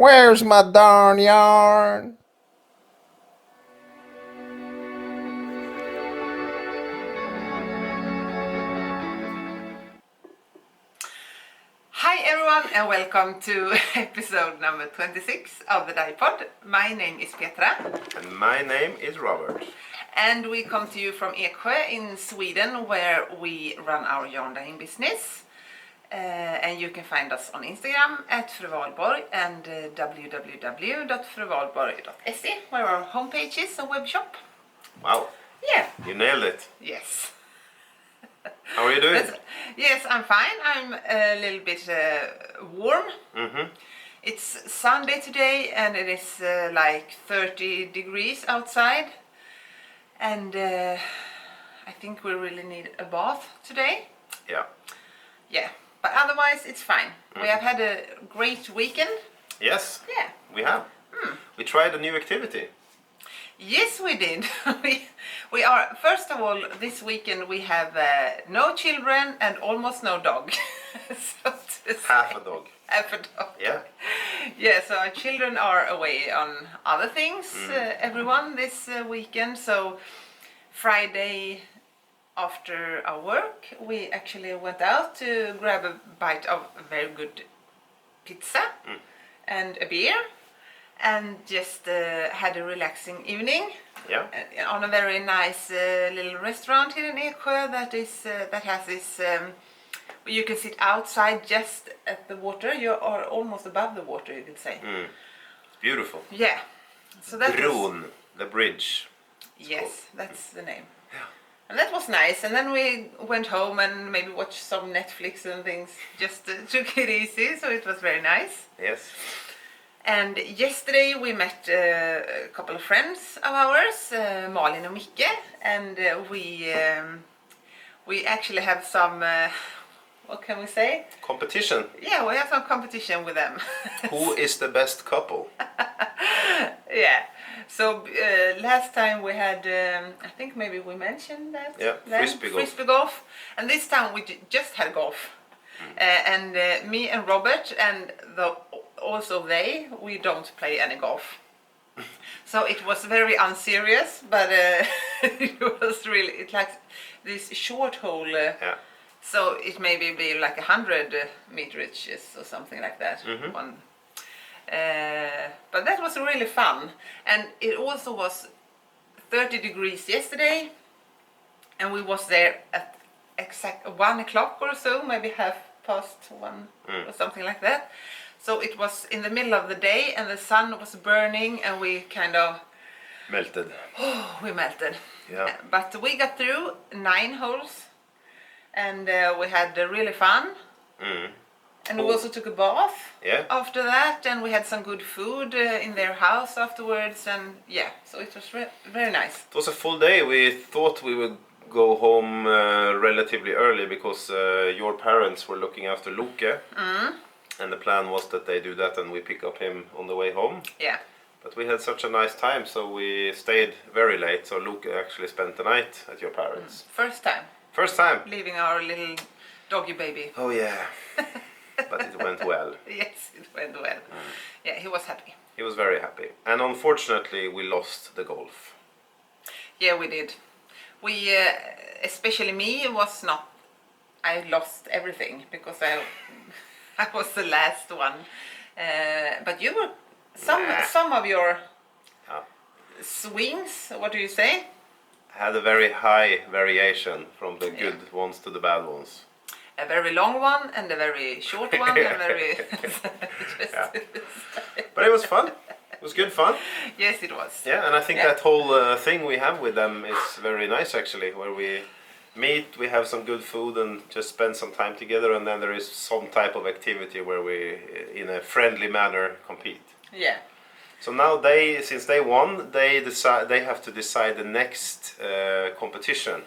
Where's my darn yarn? Hi everyone and welcome to episode number 26 of the Dyepod. My name is Petra And my name is Robert. and we come to you from Eksjö in Sweden where we run our yarn dyeing business. And you can find us on Instagram at Fruvalborg and www.fruvalborg.se where our homepage is a web shop. Wow, Yeah, you nailed it. yes. How are you doing? Yes, I'm fine. I'm a little bit warm. It's Sunday today and it is like 30 degrees outside. And I think we really need a bath today. Yeah. Yeah, but otherwise it's fine. We have had a great weekend. Yes, Yeah. we have. We tried a new activity. Yes, we did. we are, first of all, this weekend we have no children and almost no dog. So to Half say. a dog. Half a dog. Yeah. Yeah, so our children are away on other things, everyone, this weekend. So Friday after our work, we actually went out to grab a bite of a very good pizza and a beer. And just had a relaxing evening on a very nice little restaurant here in Eksjö that has this. You can sit outside just at the water. You are almost above the water, you could say. Beautiful. Yeah. So that Bron, the bridge. Yes, that's the name. And that was nice. And then we went home and maybe watched some Netflix and things. Just took it easy. So it was very nice. Yes. And yesterday we met a couple of friends of ours, Malin and Micke, and we actually have some, what can we say? Competition. Yeah, we have some competition with them. Who is the best couple? Yeah. So last time we had, I think maybe we mentioned that. Yeah, then, frisbee golf. Frisbee golf. And this time we just had golf. And me and Robert and also we don't play any golf. So it was very unserious, but it was really, it like this short hole. So it maybe be like 100 meterages or something like that. One. But that was really fun. And it also was 30 degrees yesterday. And we was there at exact 1 o'clock or so, maybe half past 1 or something like that. So it was in the middle of the day and the sun was burning and we kind of Melted. we melted. Yeah. But we got through 9 holes and we had really fun. And we also took a bath after that, and we had some good food in their house afterwards, and yeah, so it was very nice. It was a full day. We thought we would go home relatively early because your parents were looking after Luke. And the plan was that they do that and we pick up him on the way home. Yeah. But we had such a nice time, so we stayed very late. So Luke actually spent the night at your parents. First time. First time. Leaving our little doggy baby. Oh yeah. But it went well. Yes, it went well. Yeah, he was happy. He was very happy. And unfortunately we lost the golf. Yeah, we did. We, especially me, was not. I lost everything because I was the last one. But you were some of your swings. What do you say? Had a very high variation from the good ones to the bad ones. A very long one and a very short one. A very. But it was fun. It was good fun. Yes, it was. Yeah, and I think that whole thing we have with them is very nice actually, where we meet, we have some good food and just spend some time together, and then there is some type of activity where we, in a friendly manner, compete. Yeah. So now since they won, they have to decide the next competition.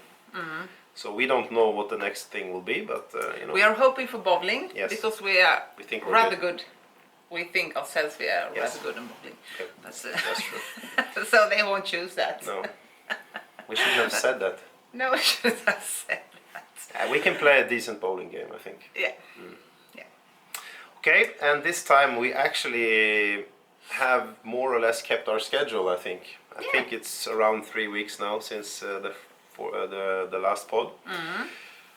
So we don't know what the next thing will be, but you know. We are hoping for bowling because we think we're rather good. We think ourselves we are rather good in bowling. Okay. That's true. So they won't choose that. No. We shouldn't have said that. No, we should have said that. We can play a decent bowling game, I think. Yeah. Yeah. Okay, and this time we actually have more or less kept our schedule. I think. I Yeah. think it's around 3 weeks now since the last pod.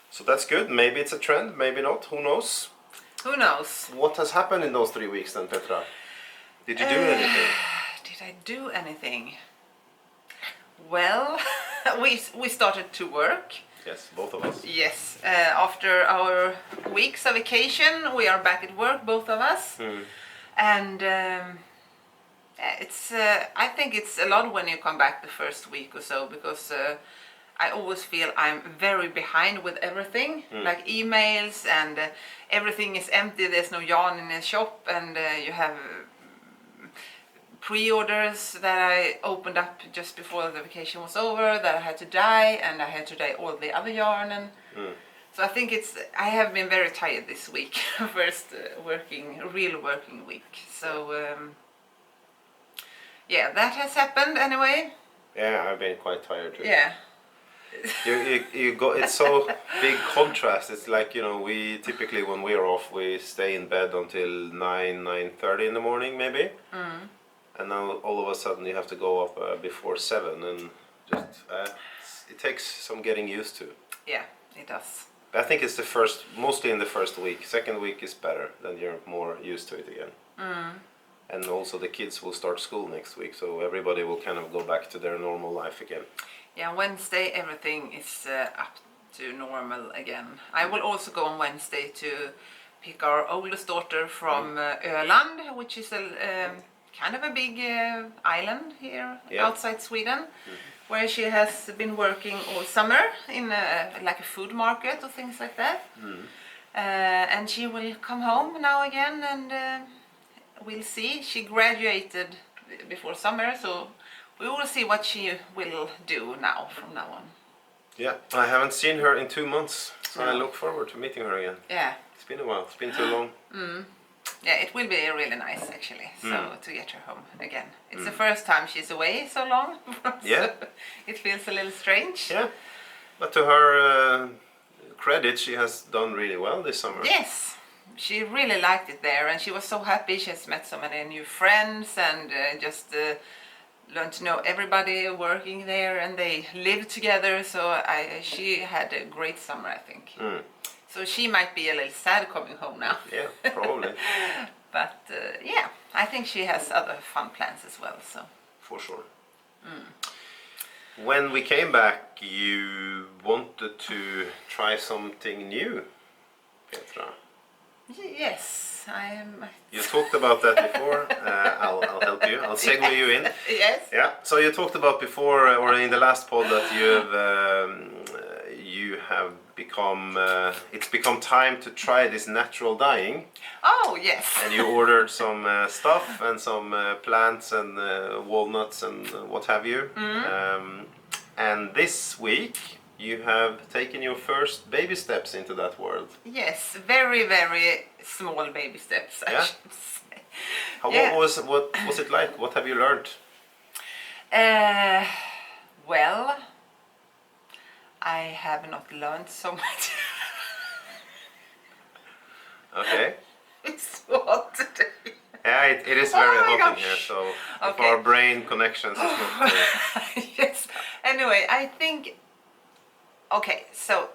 So that's good. Maybe it's a trend. Maybe not. Who knows? Who knows? What has happened in those 3 weeks then, Petra? Did you do anything? Did I do anything? Well, we started to work. Yes, both of us. Yes, after our weeks of vacation, we are back at work, both of us. And it's I think it's a lot when you come back the first week or so, because I always feel I'm very behind with everything, like emails, and everything is empty. There's no yarn in the shop, and you have pre-orders that I opened up just before the vacation was over that I had to dye, and I had to dye all the other yarn, and so I think I have been very tired this week, first real working week. So yeah, that has happened anyway. Yeah, I've been quite tired too. Yeah. You go. It's so big contrast. It's like, we typically, when we're off, we stay in bed until 9:30 in the morning maybe. And now all of a sudden you have to go up before 7, and just it takes some getting used to. Yeah, it does. But I think it's mostly in the first week. Second week is better, then you're more used to it again. And also the kids will start school next week, so everybody will kind of go back to their normal life again. Yeah, Wednesday everything is up to normal again. I will also go on Wednesday to pick our oldest daughter from Öland, which is a kind of a big island here outside Sweden, where she has been working all summer in like a food market or things like that. And she will come home now again, and we'll see. She graduated before summer, so we will see what she will do now from now on. Yeah, I haven't seen her in 2 months, so I look forward to meeting her again. Yeah. It's been a while. It's been too long. Yeah, it will be really nice actually. So to get her home again. It's the first time she's away so long. Yeah. It feels a little strange. Yeah, but to her credit, she has done really well this summer. Yes, she really liked it there, and she was so happy. She has met so many new friends, and just learned to know everybody working there, and they live together. So she had a great summer, I think. So she might be a little sad coming home now. Yeah, probably. But yeah, I think she has other fun plans as well. So For sure. When we came back, you wanted to try something new, Petra. yes, I am. You talked about that before. I'll help you. I'll segue you in. Yes. Yeah. So you talked about before, or in the last pod, that you have become. It's become time to try this natural dyeing. Oh yes. And you ordered some stuff and some plants and walnuts and what have you. And this week you have taken your first baby steps into that world. Yes, very very small baby steps. I should say. What was it like? What have you learned? Well, I have not learned so much. Okay. It's hot today. Yeah, it is very Oh my hot in gosh. here, so if Okay. our brain connections is not Yes. Anyway, I think. Okay, so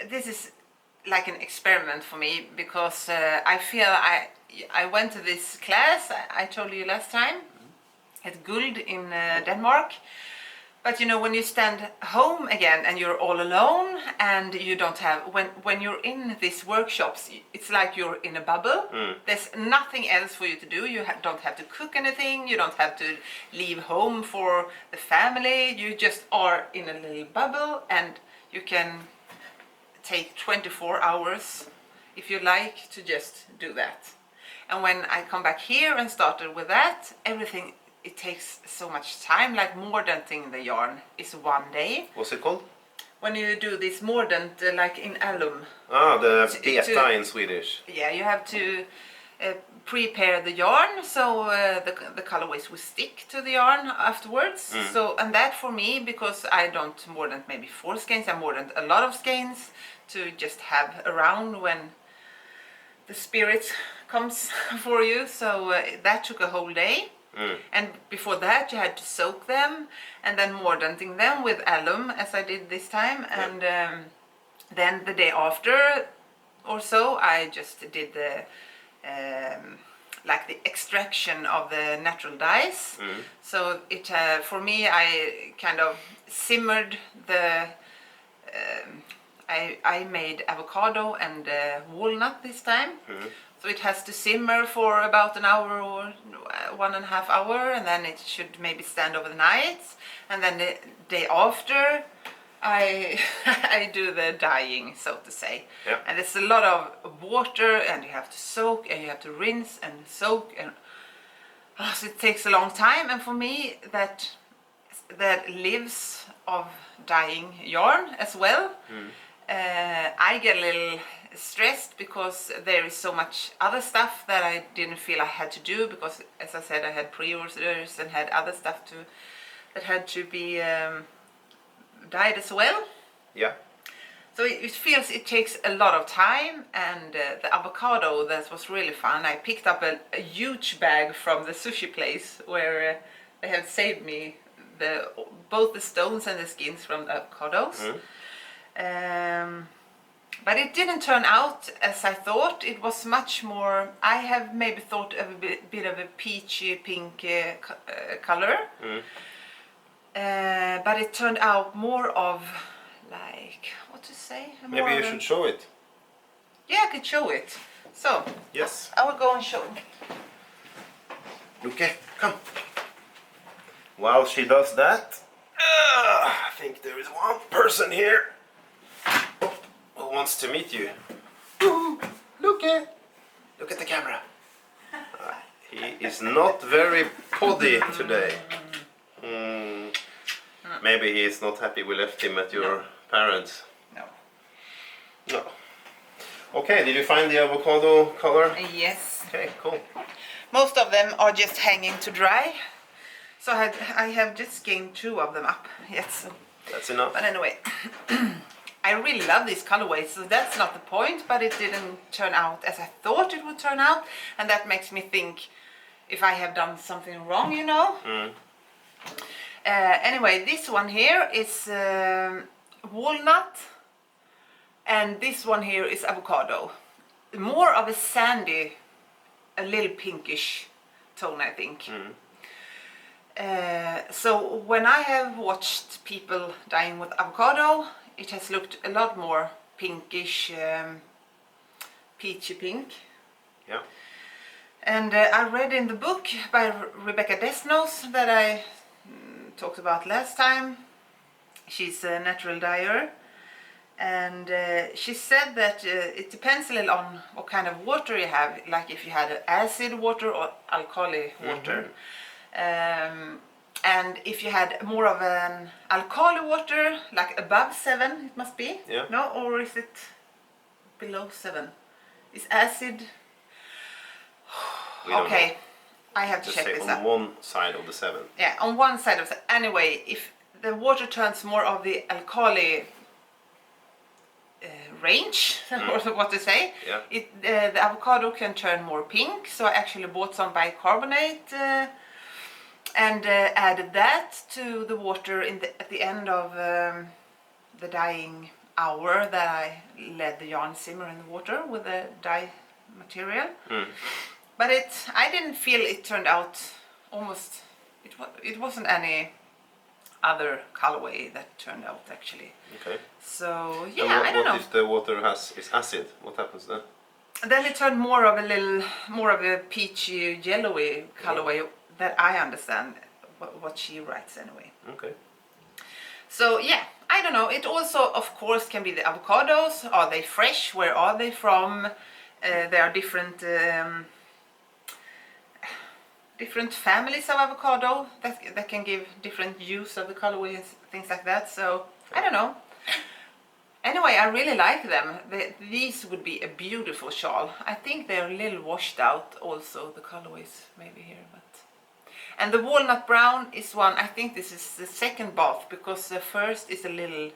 this is like an experiment for me, because I feel I went to this class I told you last time at Guld in Denmark. But when you stand home again and you're all alone, and you don't have, when you're in these workshops, it's like you're in a bubble. There's nothing else for you to do. You don't have to cook anything. You don't have to leave home for the family. You just are in a little bubble, and you can take 24 hours if you like to just do that. And when I come back here and started with that, everything, it takes so much time. Like mordanting the yarn is 1 day. What's it called? When you do this mordant, like in alum. Ah, the beta in Swedish. Yeah, you have to prepare the yarn, so the colorways will stick to the yarn afterwards. So, and that for me, because I don't mordant maybe 4 skeins, I mordant a lot of skeins to just have around when the spirit comes for you. So that took a whole day. And before that you had to soak them and then mordanting them with alum, as I did this time. And then the day after or so I just did the like the extraction of the natural dyes. So it for me, I kind of simmered the I made avocado and walnut this time. So it has to simmer for about an hour or 1.5 hours, and then it should maybe stand over the night. And then the day after, I I do the dyeing, so to say. Yeah. And it's a lot of water, and you have to soak, and you have to rinse and soak, and so it takes a long time. And for me, that lives of dyeing yarn as well. I get a little stressed because there is so much other stuff that I didn't feel I had to do, because as I said, I had pre-orders and had other stuff that had to be dyed as well. Yeah. So it feels it takes a lot of time. And the avocado, that was really fun. I picked up a huge bag from the sushi place where they have saved me both the stones and the skins from the avocados. But it didn't turn out as I thought. It was much more, I have maybe thought of a bit of a peachy pink color. But it turned out more of, like, what to say? Maybe you should show it. Yeah, I could show it. So, Yes. I will go and show. Okay, come. While she does that, I think there is one person here who wants to meet you. Ooh, look at the camera. He is not very poddy today. Maybe he is not happy we left him at your parents. No. Okay, did you find the avocado color? Yes. Okay, cool. Most of them are just hanging to dry. So I have just skeined 2 of them up. Yes. That's enough. But anyway, I really love these colorways, so that's not the point, but it didn't turn out as I thought it would turn out, and that makes me think if I have done something wrong, you know. Anyway, this one here is walnut, and this one here is avocado. More of a sandy, a little pinkish tone, I think. So when I have watched people dyeing with avocado, it has looked a lot more pinkish, peachy pink. Yeah. And I read in the book by Rebecca Desnos that I talked about last time. She's a natural dyer, and she said that it depends a little on what kind of water you have, like if you had acid water or alkali water. And if you had more of an alkali water, like above 7 it must be. Yeah. No, or is it below 7? Is acid? We don't Okay, know. I have to Just check say this on up. one side of the 7. Yeah, on one side of the, anyway, if the water turns more of the alkali range, or what to say, Yeah. the avocado can turn more pink. So I actually bought some bicarbonate and added that to the water at the end of the dyeing hour that I let the yarn simmer in the water with the dye material. But I didn't feel it turned out almost, it wasn't any other colorway that turned out actually. Okay. So yeah, And I don't know. what if the water is acid? What happens then? Then it turned more of a peachy yellowy colorway that I understand what she writes anyway. Okay. So yeah, I don't know. It also, of course, can be the avocados. Are they fresh? Where are they from? There are different families of avocado that can give different use of the colorway and things like that. So I don't know. Anyway, I really like them. These would be a beautiful shawl. I think they're a little washed out also, the colorways maybe here, but. And the walnut brown is one, I think this is the second bath, because the first is a little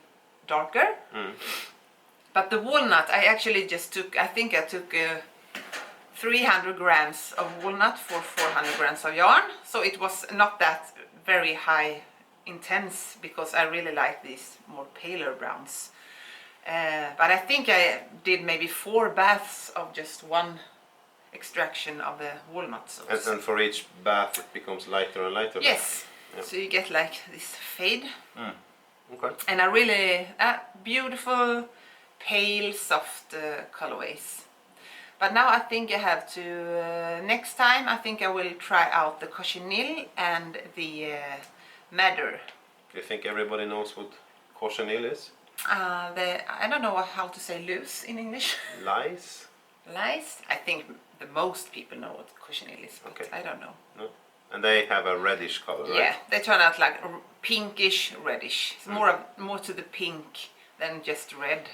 darker. But the walnut, I actually just took, I think I took 300 grams of walnut for 400 grams of yarn. So it was not that very high intense because I really like these more paler browns. But I think I did maybe 4 baths of just one extraction of the walnuts. And for each bath it becomes lighter and lighter? Yes, yeah. So you get like this fade. Okay. And I really, beautiful, pale, soft colorways. But now I think I have to, next time I think I will try out the cochineal and the madder. Do you think everybody knows what cochineal is? I don't know how to say loose in English. Lice? Lice? I think the most people know what cochineal is, but Okay. I don't know. No. And they have a reddish color, right? Yeah, they turn out like pinkish reddish. It's more to the pink than just red.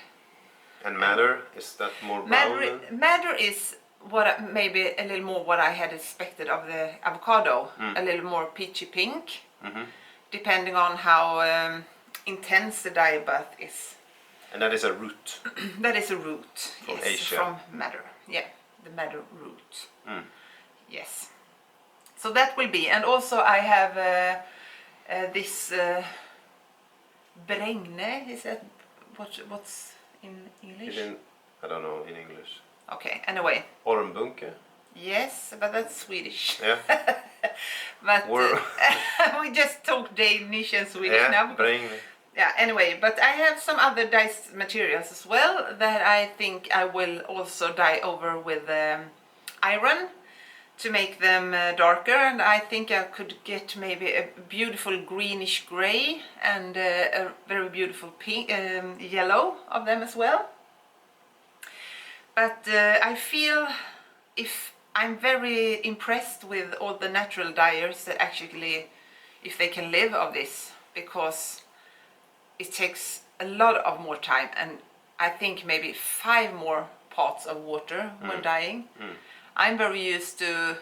And madder, is that more brown? Madder is maybe a little more what I had expected of the avocado. A little more peachy pink, depending on how intense the dye bath is. And that is a root? That is a root, from yes, Asia. from madder. Yeah, the madder root. Yes. So that will be, and also I have this bregne. Is that what's in English? I don't know in English. Okay. Anyway. Ormbunke? Yes, but that's Swedish. Yeah. But we just talk Danish and Swedish now. Bregne. Yeah. Anyway, but I have some other dye materials as well that I think I will also dye over with iron to make them darker, and I think I could get maybe a beautiful greenish gray and a very beautiful pink, yellow of them as well. But I feel I'm very impressed with all the natural dyers that actually, if they can live of this, because it takes a lot of more time, and I think maybe 5 more pots of water when dyeing. I'm very used to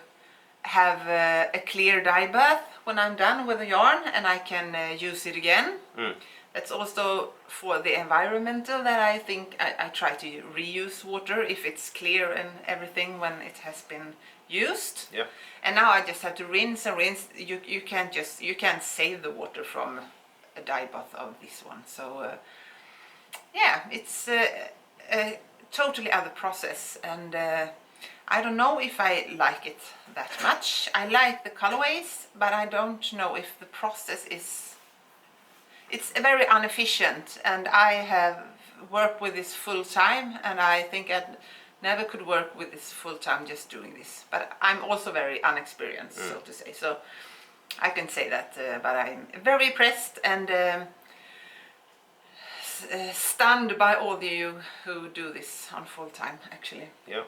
have a clear dye bath when I'm done with the yarn, and I can use it again. That's also for the environmental that I think I try to reuse water if it's clear and everything when it has been used. Yeah. And now I just have to rinse and rinse. You can't save the water from a dye bath of this one. So yeah, it's a totally other process, and I don't know if I like it that much. I like the colorways, but I don't know if the process is... It's very inefficient, and I have worked with this full time, and I think I never could work with this full time just doing this. But I'm also very inexperienced, so to say. So I can say that, but I'm very impressed and stunned by all of you who do this on full time, actually. Yeah.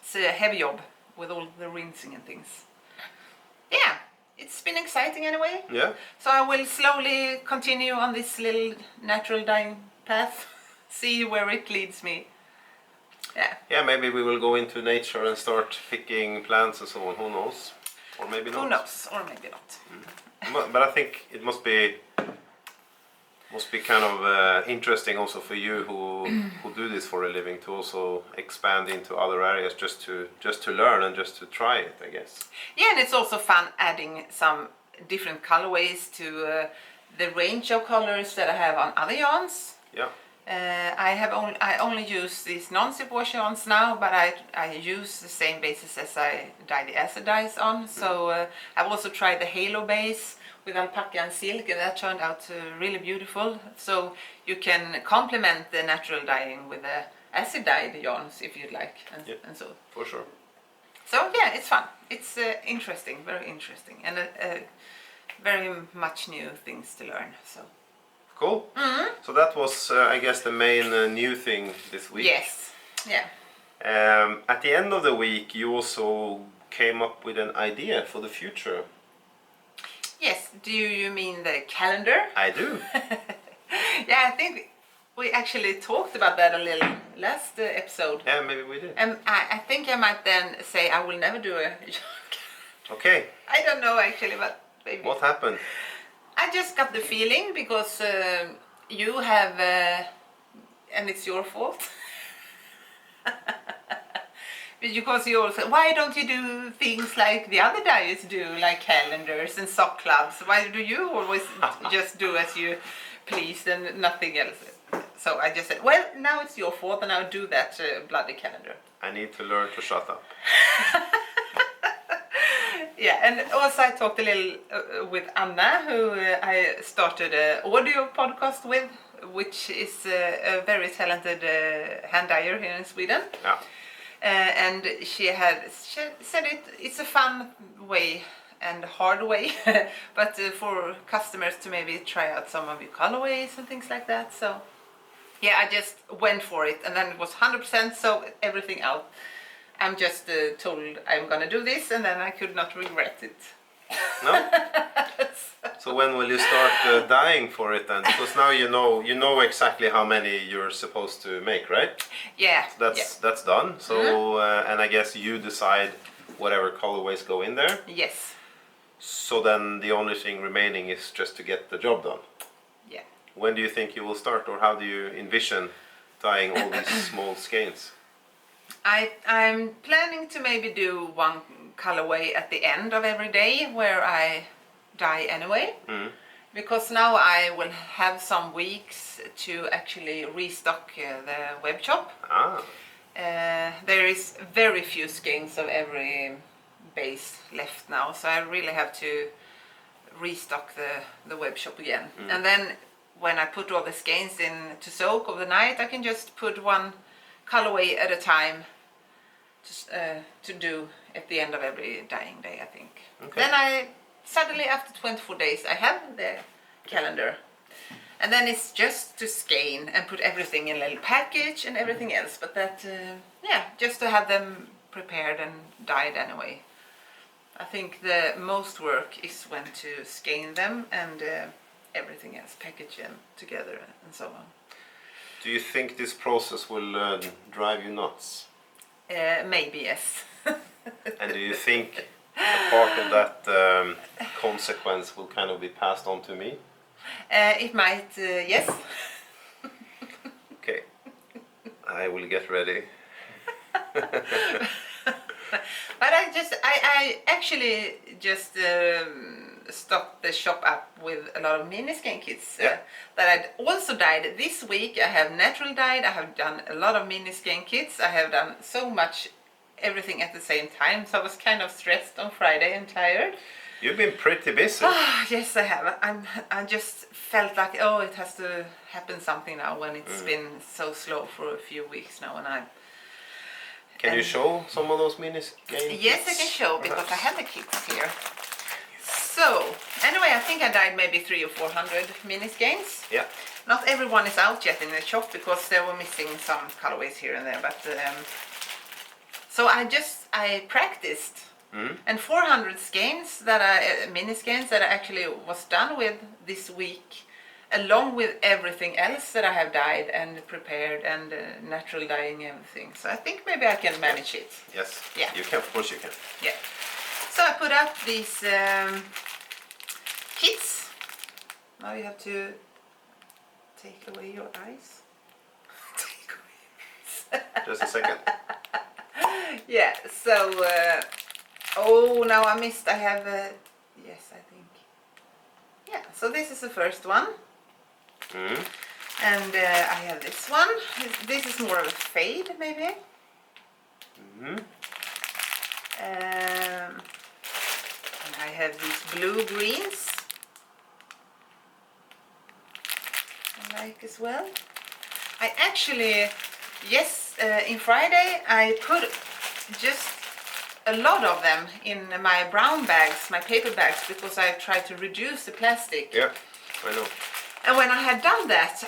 It's a heavy job with all the rinsing and things. Yeah, it's been exciting anyway. Yeah. So I will slowly continue on this little natural dyeing path, see where it leads me. Yeah. Yeah, maybe we will go into nature and start picking plants and so on. Who knows? Or maybe not. Who knows? Or maybe not. But I think it must be kind of interesting also for you who do this for a living to also expand into other areas just to learn and just to try it, I guess. Yeah, and it's also fun adding some different colorways to the range of colors that I have on other yarns. Yeah. I only use these non-zip wash yarns now, but I use the same bases as I dye the acid dyes on. So I've also tried the halo base with alpaca and silk, and that turned out really beautiful. So you can complement the natural dyeing with the acid dyed yarns if you'd like, and so. For sure. So yeah, it's fun. It's interesting, very interesting, and very much new things to learn. So. Cool. So that was, I guess, the main new thing this week. Yes. Yeah. At the end of the week, you also came up with an idea for the future. Yes. Do you mean the calendar? I do. Yeah, I think we actually talked about that a little last episode. Yeah, maybe we did. I think I might then say I will never do a. Okay. I don't know actually, but maybe. What happened? I just got the feeling because you have, and it's your fault, Because you also, why don't you do things like the other dyers do, like calendars and sock clubs? Why do you always just do as you please and nothing else? So I just said, well, now it's your fault, and I'll do that bloody calendar. I need to learn to shut up. Yeah, and also I talked a little with Anna, who I started an audio podcast with, which is a very talented hand dyer here in Sweden. Yeah. And she said it's a fun way and hard way, but for customers to maybe try out some of your colorways and things like that. So yeah, I just went for it, and then it was 100%, so everything out. I'm just told I'm gonna do this, and then I could not regret it. No? So when will you start dyeing for it then? Because now you know exactly how many you're supposed to make, right? Yeah. So that's done. So and I guess you decide whatever colorways go in there. Yes. So then the only thing remaining is just to get the job done. Yeah. When do you think you will start, or how do you envision dyeing all these small skeins? I'm planning to maybe do one colorway at the end of every day where I dye anyway. Mm. Because now I will have some weeks to actually restock the web shop. Ah. There is very few skeins of every base left now, so I really have to restock the web shop again. And then when I put all the skeins in to soak overnight, I can just put one colorway at a time to do at the end of every dyeing day, I think. Okay. Then I suddenly, after 24 days, I have the calendar. And then it's just to skein and put everything in a little package and everything else. But that, just to have them prepared and dyed anyway. I think the most work is when to skein them and everything else, package them together and so on. Do you think this process will drive you nuts? Maybe, yes. And do you think a part of that consequence will kind of be passed on to me? It might, yes. Okay, I will get ready. But I actually just stocked the shop up with a lot of mini skein kits that I'd also dyed. This week I have natural dyed, I have done a lot of mini skein kits, I have done so much everything at the same time, so I was kind of stressed on Friday and tired. You've been pretty busy. Yes, I have. I just felt like, oh, it has to happen something now when it's been so slow for a few weeks now, and Can you show some of those mini skein Yes, kits? I can show, because I have the kits here. So, anyway, I think I dyed maybe 300 or 400 mini skeins. Yeah. Not everyone is out yet in the shop because they were missing some colorways here and there, but so I practiced. And 400 skeins mini skeins that I actually was done with this week, along with everything else that I have dyed and prepared and natural dyeing everything. So I think maybe I can manage it. Yes. Yeah. You can, of course you can. Yeah. So I put up these kits. Now you have to take away your eyes. Just a second. Yeah, so now I missed, I have yes, I think, yeah, so this is the first one. And I have this one. This is more of a fade maybe. And I have these blue greens I like as well. I actually, yes, in Friday I put just a lot of them in my brown bags, my paper bags, because I tried to reduce the plastic. Yeah, I know. And when I had done that,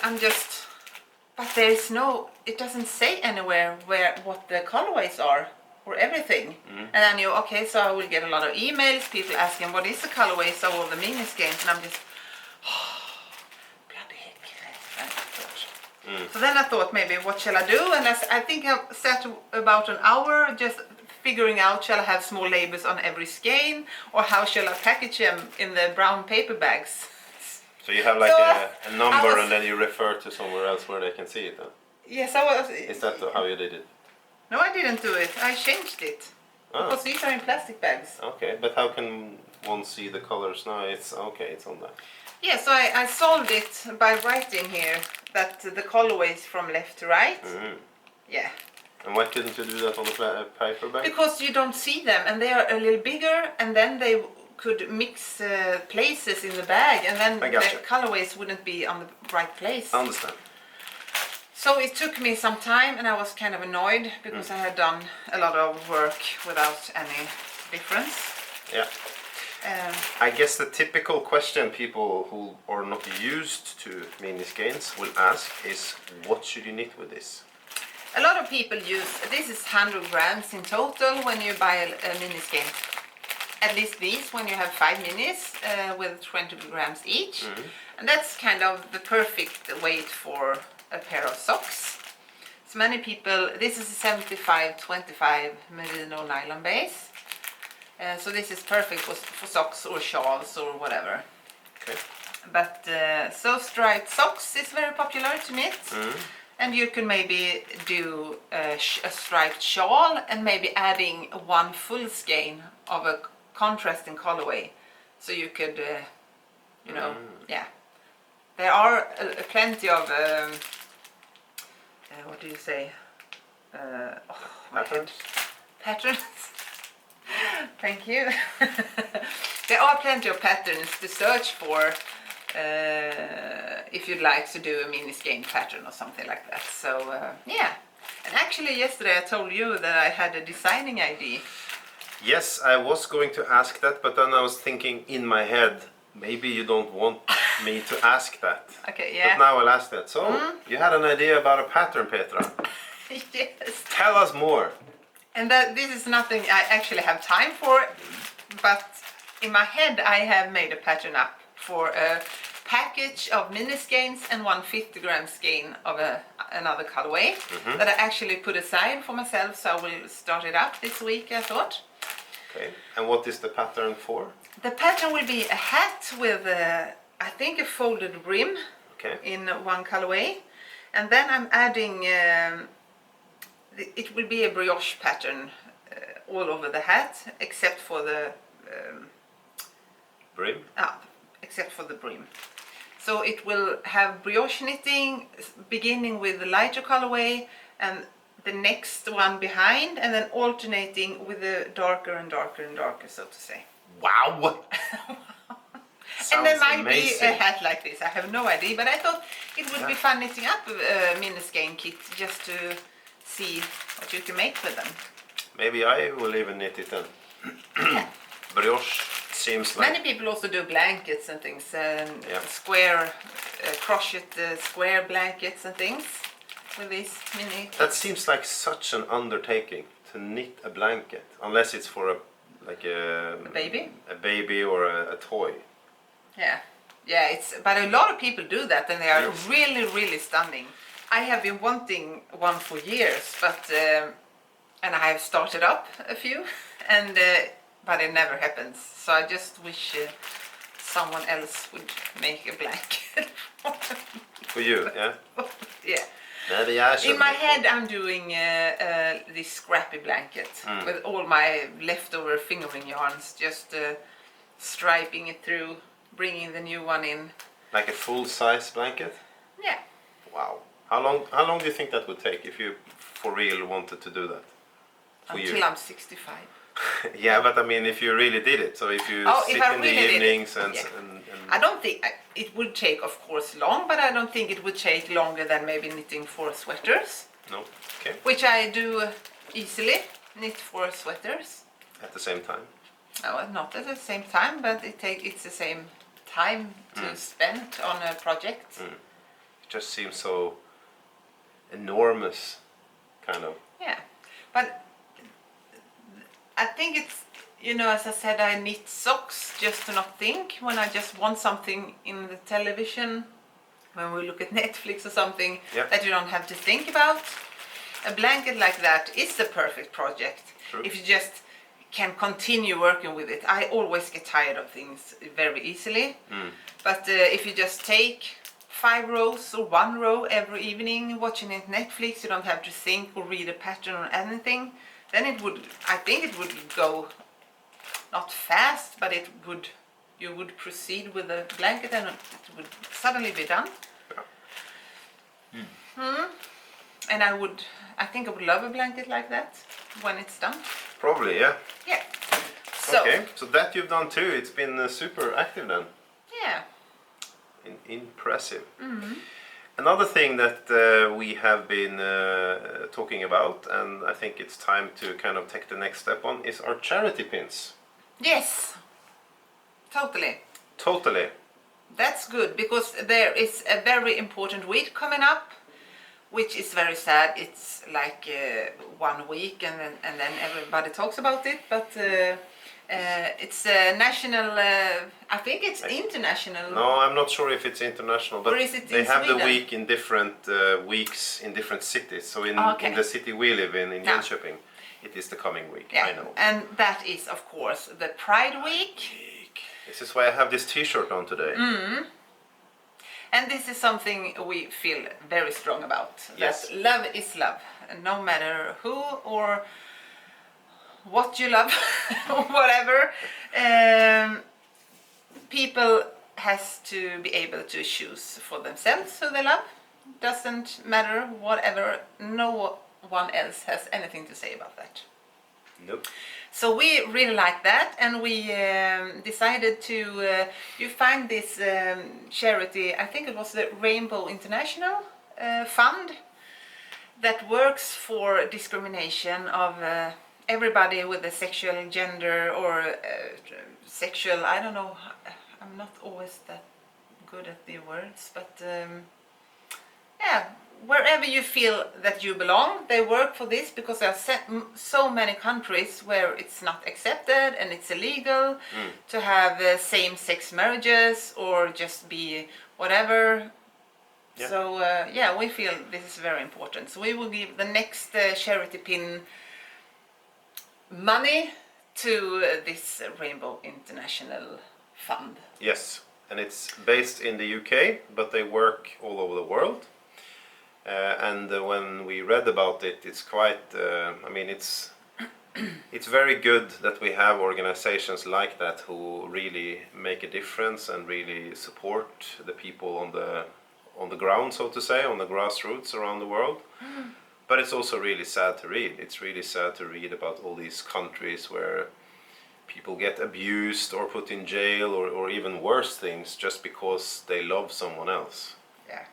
but there is no, it doesn't say anywhere what the colorways are or everything. And I knew, okay, so I will get a lot of emails, people asking what is the colorways of all the mini skeins, and I'm just, bloody heck. So then I thought, maybe what shall I do? And I think I sat about an hour just figuring out, shall I have small labels on every skein, or how shall I package them in the brown paper bags? So you have like a number and then you refer to somewhere else where they can see it then? Yes, I was. Is that how you did it? No, I didn't do it. I changed it. Oh. Because these are in plastic bags. Okay, but how can one see the colors now? It's okay, it's on that. Yeah, so I solved it by writing here that the colorway is from left to right. Yeah. And why couldn't you do that on the paper bag? Because you don't see them, and they are a little bigger, and then they could mix places in the bag, and then I gotcha. the colorways wouldn't be on the right place. I understand. So it took me some time, and I was kind of annoyed because I had done a lot of work without any difference. Yeah. I guess the typical question people who are not used to mini skeins will ask is, what should you knit with this? A lot of people use, this is 100 grams in total when you buy a mini skein. At least these when you have 5 minis with 20 grams each. And that's kind of the perfect weight for a pair of socks. So many people, this is a 75-25 merino nylon base. So this is perfect for socks or shawls or whatever. Okay. But so striped socks is very popular to knit. And you can maybe do a striped shawl and maybe adding one full skein of a contrasting colorway. So you could, you know, yeah. There are plenty of, what do you say? Patterns? Patterns. Thank you. There are plenty of patterns to search for if you'd like to do a mini skein pattern or something like that. So yeah. And actually yesterday I told you that I had a designing idea. Yes, I was going to ask that, but then I was thinking in my head, maybe you don't want me to ask that. Okay, yeah. But now I'll ask that. So, you had an idea about a pattern, Petra. Yes. Tell us more. And that this is nothing I actually have time for, but in my head I have made a pattern up for a package of mini skeins and 150-gram skein of another colorway that I actually put aside for myself, so I will start it up this week, I thought. Okay, and what is the pattern for? The pattern will be a hat with I think a folded brim in one colorway, and then I'm adding it will be a brioche pattern all over the hat except for the brim. Except for the brim. So it will have brioche knitting beginning with the lighter colorway and the next one behind, and then alternating with the darker and darker and darker, so to say. Wow! And there might amazing. be a hat like this, I have no idea, but I thought it would be fun knitting up a mini skein kit just to see what you can make with them. Maybe I will even knit it then. Brioche seems like... Many people also do blankets and things, square, crochet square blankets and things with these mini... That seems like such an undertaking to knit a blanket, unless it's for a baby or a toy. Yeah, but a lot of people do that, and they are really, really stunning. I have been wanting one for years, but and I have started up a few, and but it never happens. So I just wish someone else would make a blanket for you, yeah. Yeah. Maybe I should. In my head, I'm doing this scrappy blanket with all my leftover fingering yarns, just striping it through, bringing the new one in. Like a full-size blanket? Yeah. Wow. How long do you think that would take if you for real wanted to do that? Until I'm 65. Yeah, but I mean, if you really did it, so if you sit in the evenings and I don't think it would take, of course, long, but I don't think it would take longer than maybe knitting 4 sweaters. No, okay. Which I do easily, knit 4 sweaters. At the same time? Oh, not at the same time, but it's the same time to spend on a project. It just seems so enormous, kind of. Yeah, but I think it's, you know, as I said, I knit socks just to not think when I just want something in the television, when we look at Netflix or something that you don't have to think about. A blanket like that is the perfect project. True. If you just can continue working with it. I always get tired of things very easily, but if you just take 5 rows or 1 row every evening watching it Netflix. You don't have to think or read a pattern or anything. Then I think it would go not fast, but you would proceed with the blanket and it would suddenly be done. And I think I would love a blanket like that when it's done. Probably, yeah. Yeah. So, Okay, so that you've done too. It's been super active then. yeah. Impressive. Another thing that we have been talking about, and I think it's time to kind of take the next step on, is our charity pins. Yes. Totally. Totally. That's good, because there is a very important week coming up, which is very sad. It's like 1 week and then everybody talks about it, but it's a national, I think it's international. No, I'm not sure if it's international, but Or is it they in have the Sweden? week in different weeks in different cities. So in the city we live in Yeah. Jönköping, it is the coming week, Yeah, I know. and that is of course the Pride Week. This is why I have this t-shirt on today. And this is something we feel very strong about. Yes. That love is love, no matter who or what you love, or whatever. People has to be able to choose for themselves who they love. Doesn't matter whatever. No one else has anything to say about that. Nope. So we really like that, and we decided to. You find this charity, I think it was the Rainbow International Fund, that works for discrimination of everybody with a sexual gender or sexual. I don't know. I'm not always that good at the words, but yeah. Wherever you feel that you belong, they work for this, because there are so many countries where it's not accepted and it's illegal to have same-sex marriages or just be whatever. Yeah. So yeah, we feel this is very important. So we will give the next charity pin money to this Rainbow International Fund. Yes, and it's based in the UK, but they work all over the world. And when we read about it, it's quite. I mean, it's very good that we have organizations like that who really make a difference and really support the people on the ground, so to say, on the grassroots around the world. But it's also really sad to read. It's really sad to read about all these countries where people get abused or put in jail or even worse things just because they love someone else. Yeah,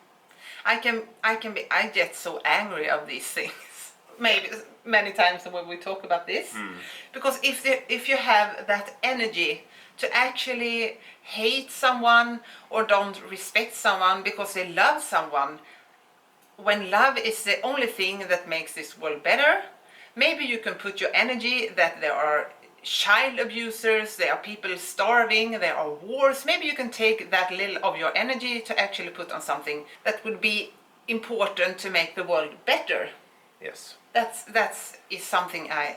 I get so angry of these things. Maybe many times when we talk about this, because if you have that energy to actually hate someone or don't respect someone because they love someone, when love is the only thing that makes this world better, maybe you can put your energy that there are child abusers, there are people starving, there are wars. Maybe you can take that little of your energy to actually put on something that would be important to make the world better. Yes. That is something I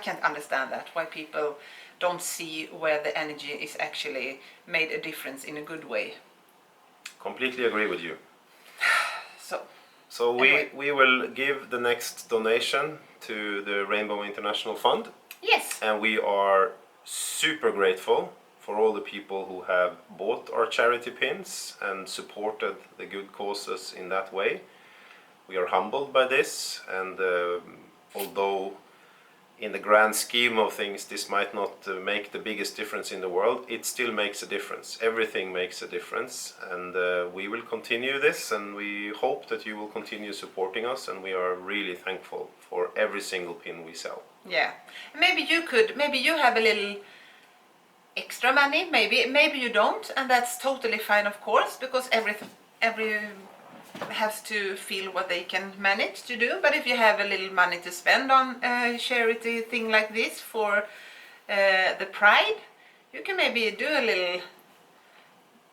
can't understand that, why people don't see where the energy is actually made a difference in a good way. Completely agree with you. So Anyway. we will give the next donation to the Rainbow International Fund. Yes. And we are super grateful for all the people who have bought our charity pins and supported the good causes in that way. We are humbled by this, and although in the grand scheme of things this might not make the biggest difference in the world, it still makes a difference. Everything makes a difference, and we will continue this, and we hope that you will continue supporting us, and we are really thankful for every single pin we sell. Yeah. Maybe you have a little extra money, maybe you don't, and that's totally fine, of course, because every has to feel what they can manage to do. But if you have a little money to spend on a charity thing like this for the Pride, you can maybe do a little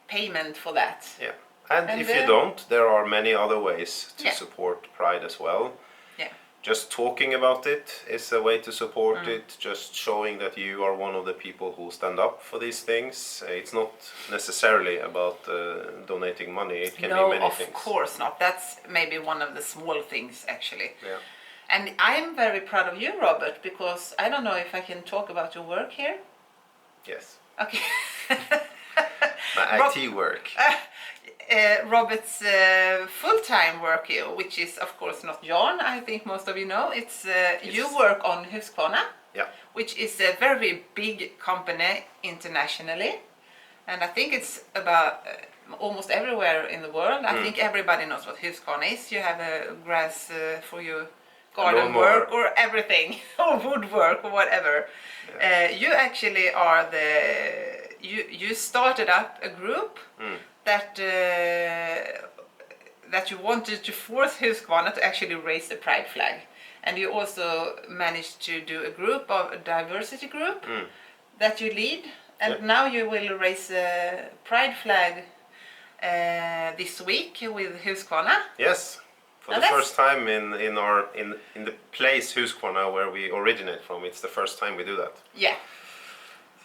payment for that. Yeah. And if you don't, there are many other ways to Yeah. support Pride as well. Yeah. just talking about it is a way to support it. Just showing that you are one of the people who stand up for these things. It's not necessarily about donating money. It can be many things. No, of course not. That's maybe one of the small things, actually. Yeah. And I'm very proud of you, Robert, because I don't know if I can talk about your work here. Yes. Okay. My IT work. Robert's full-time work here, which is of course not Jan, I think most of you know. It's you work on Husqvarna, Yeah. which is a very big company internationally, and I think it's about almost everywhere in the world. I think everybody knows what Husqvarna is. You have a grass for your garden work or everything, or woodwork or whatever. Yeah. You actually are you started up a group that you wanted to force Husqvarna to actually raise the pride flag, and you also managed to do a group of a diversity group that you lead, and now you will raise a pride flag this week with Husqvarna. Yes. For the first time in the place Husqvarna where we originate from, it's the first time we do that. Yeah.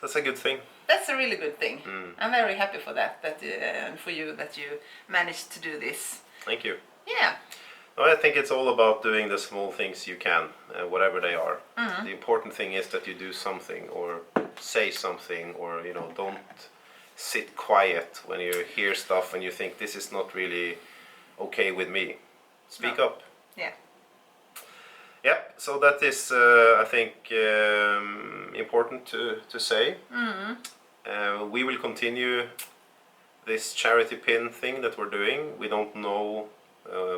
That's a good thing. That's a really good thing. I'm very happy for that and for you that you managed to do this. Thank you. Yeah. No, I think it's all about doing the small things you can, whatever they are. The important thing is that you do something or say something, or don't sit quiet when you hear stuff and you think this is not really okay with me. Speak up. Yeah. Yeah, so that is, I think, important to say. We will continue this charity pin thing that we're doing. We don't know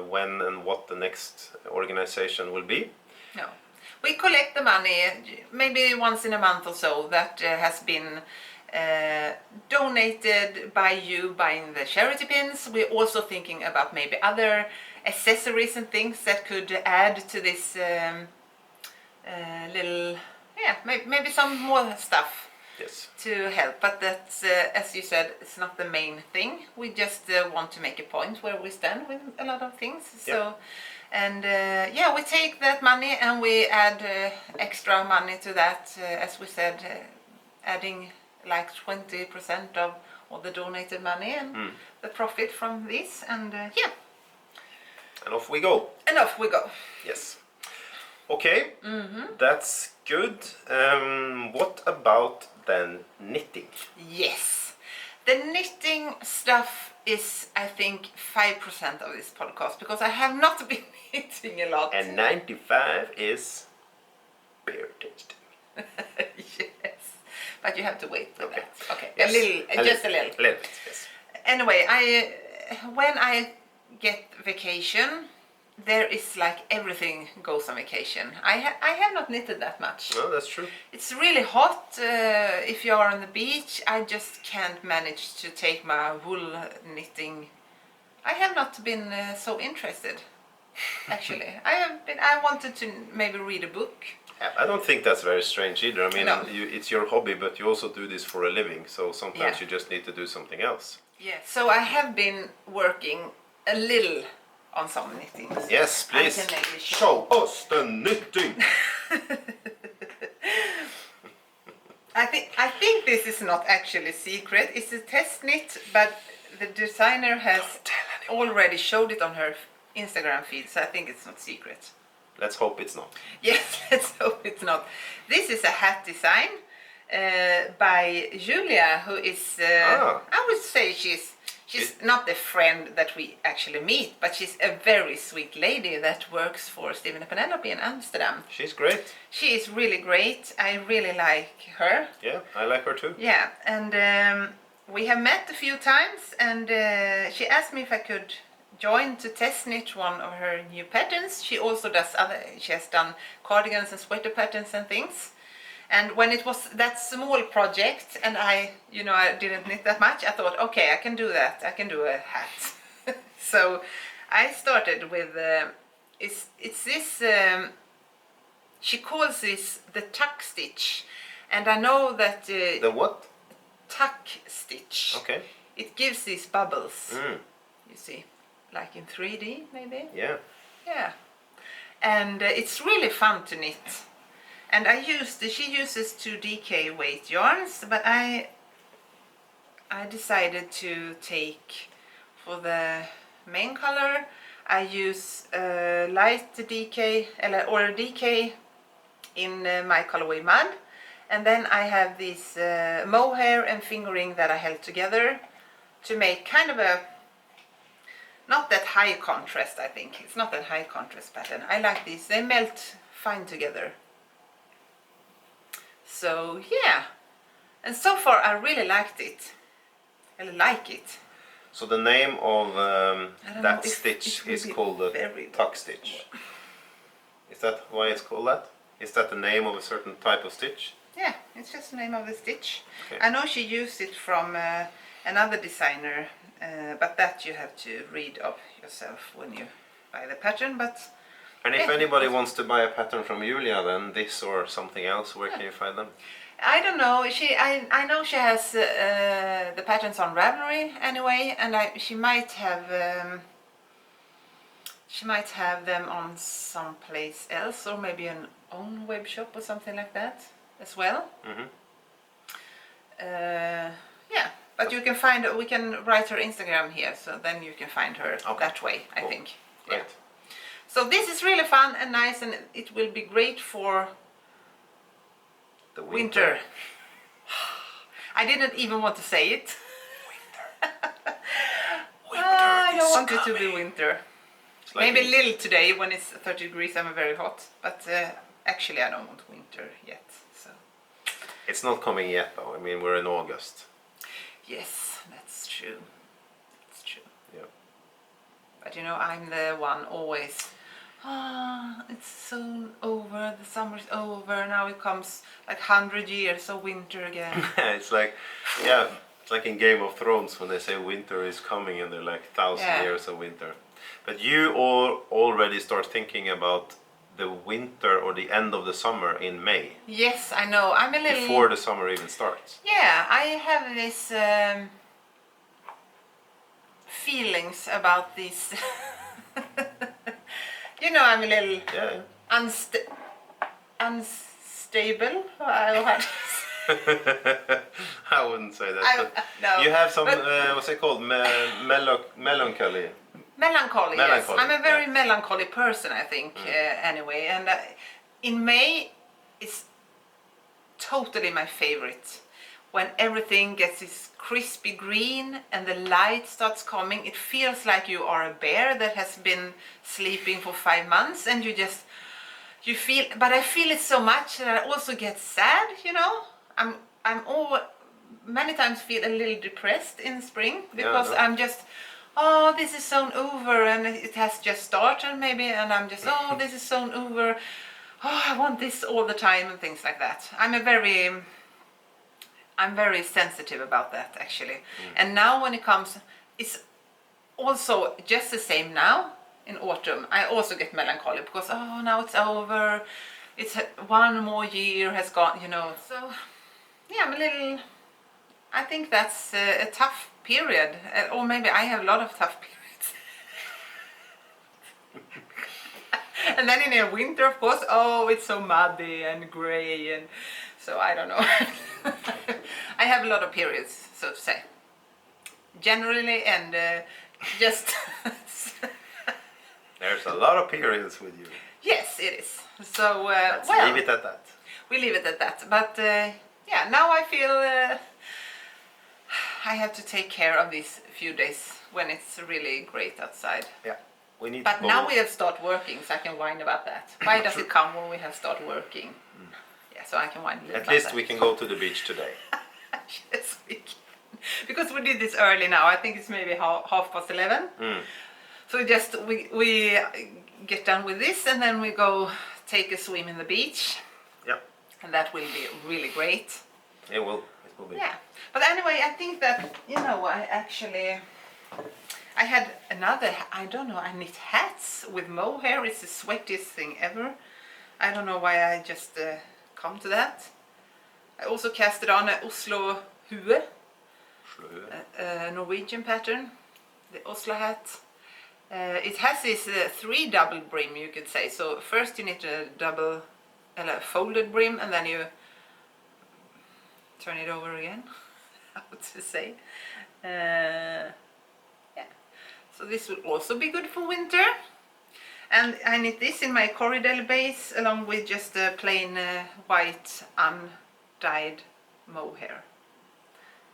when and what the next organization will be. No. We collect the money maybe once in a month or so that has been donated by you buying the charity pins. We're also thinking about maybe other accessories and things that could add to this little, maybe some more stuff. Yes. To help, but that's as you said, it's not the main thing. We just want to make a point where we stand with a lot of things. So, and we take that money and we add extra money to that. As we said, adding like 20% of all the donated money and the profit from this, and And off we go. And off we go. Yes. Okay. That's good. What about then knitting? Yes. The knitting stuff is, I think, 5% of this podcast, because I have not been knitting a lot. And 95 is beer tasting. Yes. But you have to wait with that. Okay. Yes. Just a little. A little bit, yes. Anyway, when I get vacation, there is like everything goes on vacation. I have not knitted that much. No, that's true. It's really hot. If you are on the beach, I just can't manage to take my wool knitting. I have not been so interested, actually. I wanted to maybe read a book. I don't think that's very strange either. I mean, No. it's your hobby, but you also do this for a living. So sometimes you just need to do something else. Yeah. So I have been working a little on some knitting. Yes, please. I can maybe Show us the knitting. I think this is not actually secret. It's a test knit, but the designer has already showed it on her Instagram feed, so I think it's not secret. Let's hope it's not. Yes, let's hope it's not. This is a hat design by Julia, who is, I would say she's not the friend that we actually meet, but she's a very sweet lady that works for Stephen and Penelope in Amsterdam. She's great. She is really great. I really like her. Yeah, I like her too. Yeah, and we have met a few times, and she asked me if I could join to test knit one of her new patterns. She also does she has done cardigans and sweater patterns and things. And when it was that small project, and I didn't knit that much, I thought, okay, I can do that. I can do a hat. So I started with, it's this, she calls this the tuck stitch. And I know that... the what? Tuck stitch. Okay. It gives these bubbles, you see, like in 3D maybe. Yeah. Yeah. and it's really fun to knit. And she uses 2 DK weight yarns, but I decided to take, for the main color, I use light DK or a DK in my colorway mud, and then I have this mohair and fingering that I held together to make kind of a not that high contrast. I think it's not that high contrast pattern. I like these, they melt fine together. So yeah, and so far I really liked it. I like it. So the name of that if stitch it is will be called the very tuck stitch. Is that why it's called that? Is that the name of a certain type of stitch? Yeah, it's just the name of the stitch. Okay. I know she used it from another designer, but that you have to read up yourself when you buy the pattern. But And if yeah, anybody wants to buy a pattern from Julia, then this or something else, where can you find them? I don't know. I know she has the patterns on Ravelry anyway, and she might have them on someplace else, or maybe an own web shop or something like that as well. Mm-hmm. Yeah, but you can find. We can write her Instagram here, so then you can find her that way. I Cool. think. Great. Yeah. So this is really fun and nice, and it will be great for The winter. I didn't even want to say it. I don't want it to be winter. It's like Maybe a little today when it's 30 degrees. I'm very hot, but actually I don't want winter yet. So It's not coming yet, though. I mean, we're in August. yes, that's true. That's true. Yeah. But you know, I'm the one always. It's soon over. The summer's over. Now it comes like 100 years of winter again. It's like, yeah, it's like in Game of Thrones when they say winter is coming and they're like 1,000 years of winter. But you all already start thinking about the winter or the end of the summer in May. Yes, I know. I'm a little. Before the summer even starts. Yeah, I have this feelings about this. You know, I'm a little Yeah. unstable. I wouldn't say that. I- but no, you have some, but- what's it called? Melancholy. Melancholy, yes. Melancholy, I'm a very yeah. melancholy person, I think, anyway. And in May, it's totally my favorite. When everything gets this crispy green and the light starts coming, it feels like you are a bear that has been sleeping for 5 months, and you feel, but I feel it so much that I also get sad, you know. Many times feel a little depressed in spring because Yeah, I know. I'm just, this is soon over, and it has just started maybe, and I'm just, this is soon over. I want this all the time and things like that. I'm very sensitive about that, actually. And now when it comes, it's also just the same now in autumn. I also get melancholy because, now it's over. It's one more year has gone, you know. So, yeah, I think that's a tough period. Or maybe I have a lot of tough periods. And then in the winter, of course, it's so muddy and grey, and so I don't know. I have a lot of periods, so to say. Generally, and just. There's a lot of periods with you. Yes, it is. So Let's leave it at that. We leave it at that. But yeah, now I feel I have to take care of these few days when it's really great outside. Yeah. We need But both. now we have started working, so I can whine about that. Why does it come when we have started working? Yeah, so I can whine a little At about least that. we can go to the beach today. Yes, we can. Because we did this early now. I think it's maybe 11:30. So we get done with this, and then we go take a swim in the beach. Yeah. And that will be really great. It will be. Yeah. But anyway, I think that, I had another, I don't know, I knit hats with mohair. It's the sweatiest thing ever. I don't know why I just come to that. I also casted on a Oslo hue, a Norwegian pattern, the Oslo hat. It has this 3 double brim, you could say. So first you need a double, folded brim, and then you turn it over again. How to say? Yeah. So this will also be good for winter. And I knit this in my corridor base along with just a plain white undyed mohair.